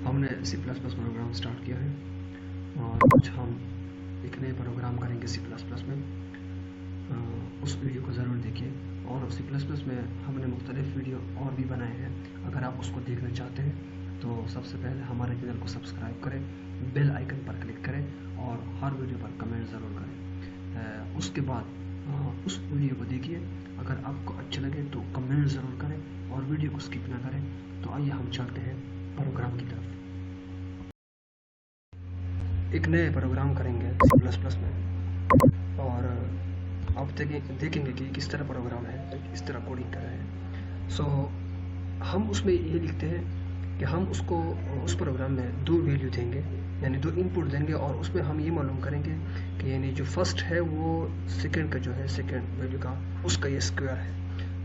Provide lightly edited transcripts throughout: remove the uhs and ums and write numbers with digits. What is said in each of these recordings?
हमने C++ programme start किया है और कुछ हम एक नए प्रोग्राम करेंगे C++ में। उस वीडियो को ज़रूर देखिए। और C++ में हमने मुख्तलिफ वीडियो और भी बनाए हैं। अगर आप उसको देखना चाहते हैं तो सबसे पहले हमारे चैनल को सब्सक्राइब करें, बेल आइकन पर क्लिक करें और हर वीडियो पर कमेंट ज़रूर करें। उसके बाद उस वीडियो को देखिए। अगर आपको अच्छा लगे तो कमेंट ज़रूर करें और वीडियो को स्किप ना करें। तो आइए हम चलते हैं प्रोग्राम की तरफ। एक नए प्रोग्राम करेंगे C++ में और आप देखेंगे कि किस तरह प्रोग्राम है, किस तरह कोडिंग कर रहे हैं। सो हम उसमें ये लिखते हैं कि हम उसको उस प्रोग्राम में दो वैल्यू देंगे, यानी दो इनपुट देंगे और उसमें हम ये मालूम करेंगे कि यानी जो फर्स्ट है वो सेकंड का जो है सेकंड वैल्यू का उसका ये स्क्वायर है।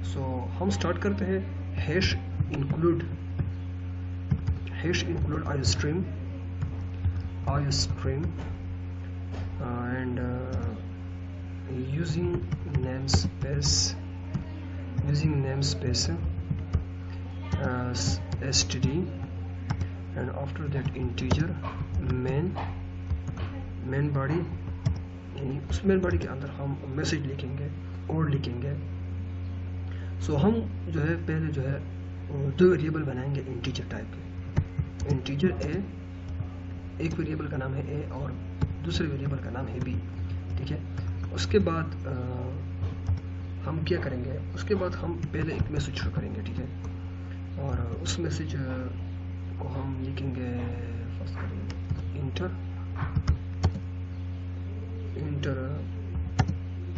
सो हम स्टार्ट करते हैं hash include iostream and using namespace std and after that integer main body, यानी उस मेन बॉडी के अंदर हम मैसेज लिखेंगे, कोड लिखेंगे। सो हम जो है पहले जो है दो वेरिएबल बनाएंगे इंटीजर टाइप के। इंटीजर ए, एक वेरिएबल का नाम है ए और दूसरे वेरिएबल का नाम है बी, ठीक है। उसके बाद हम क्या करेंगे, उसके बाद हम पहले एक मैसेज शुरू करेंगे, ठीक है। और उस मैसेज को हम लिखेंगे, फर्स्ट करेंगे इंटर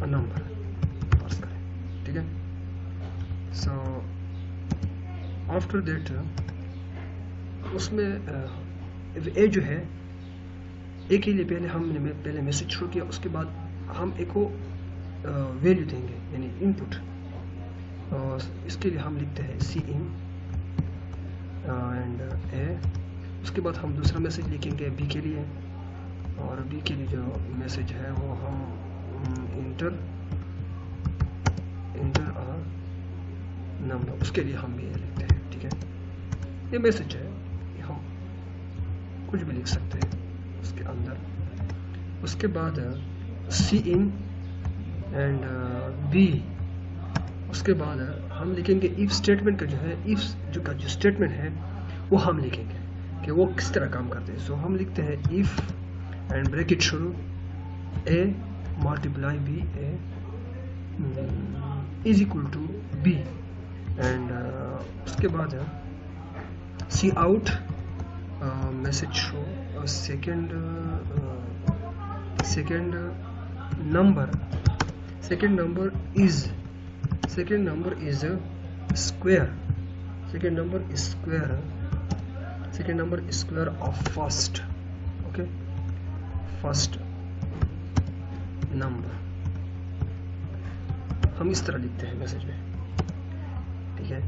अ नंबर पास करें, ठीक है। सो आफ्टर दैट उसमें ए जो है ए के लिए पहले हमने पहले मैसेज शुरू किया। उसके बाद हम एक को वैल्यू देंगे, यानी इनपुट। इसके लिए हम लिखते हैं cin एंड ए। उसके बाद हम दूसरा मैसेज लिखेंगे बी के लिए और बी के लिए जो मैसेज है वो हम इंटर अ नंबर, उसके लिए हम ये लिखते हैं, ठीक है। ये मैसेज है, हम कुछ भी लिख सकते हैं उसके अंदर। उसके बाद cin एंड बी। उसके बाद हम लिखेंगे इफ स्टेटमेंट का जो है, इफ जो स्टेटमेंट है वो हम लिखेंगे कि वो किस तरह काम करते हैं। सो हम लिखते हैं इफ एंड ब्रैकेट शुरू A multiply B A is equal to B and उसके बाद C out message show second number is square, second number is square of first, okay, first number। हम इस तरह लिखते हैं मैसेज में, ठीक है।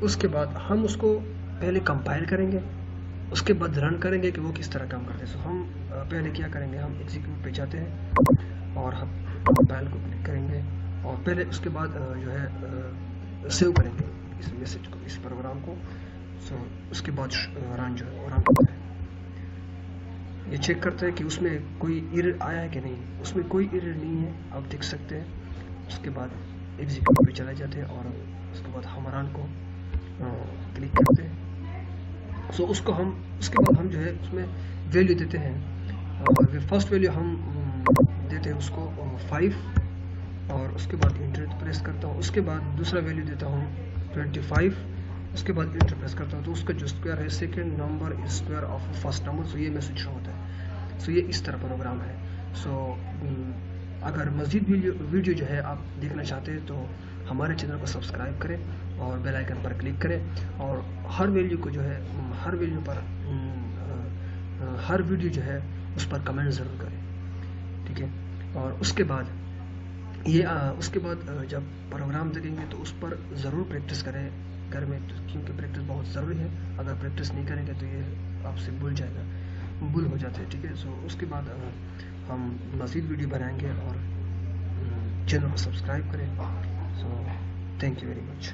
उसके बाद हम उसको पहले कंपाइल करेंगे, उसके बाद रन करेंगे कि वो किस तरह काम करते हैं। सो हम पहले क्या करेंगे, हम एग्जीक्यूट पे जाते हैं और हम कंपाइल को क्लिक करेंगे और पहले उसके बाद जो है सेव करेंगे इस मैसेज को, इस प्रोग्राम को। सो उसके बाद रन जो है रन करते हैं। ये चेक करते हैं कि उसमें कोई एरर आया है कि नहीं। उसमें कोई एरर नहीं है, आप देख सकते हैं। उसके बाद एग्जीक्यूट पे चले जाते हैं और उसके बाद हम रन को क्लिक करते हैं। सो उसके बाद हम जो है उसमें वैल्यू देते हैं। फर्स्ट वैल्यू हम देते हैं उसको 5 और उसके बाद इंटर प्रेस करता हूँ। उसके बाद दूसरा वैल्यू देता हूँ 25, उसके बाद इंटर प्रेस करता हूँ तो उसका जो स्क्वायर है second number is square of first number. So ये मैसेज शो होता है। सो ये इस तरह प्रोग्राम है। सो अगर मज़ीद वीडियो जो है आप देखना चाहते हैं तो हमारे चैनल को सब्सक्राइब करें और बेल आइकन पर क्लिक करें और हर वैल्यू को जो है हर वैल्यू पर हर वीडियो जो है उस पर कमेंट ज़रूर करें, ठीक है। और उसके बाद जब प्रोग्राम देखेंगे तो उस पर ज़रूर प्रैक्टिस करें घर में, क्योंकि प्रैक्टिस बहुत ज़रूरी है। अगर प्रैक्टिस नहीं करेंगे तो ये आपसे भूल हो जाते हैं, ठीक है। सो उसके बाद हम मज़ीद वीडियो बनाएंगे और चैनल को सब्सक्राइब करें। So thank you very much.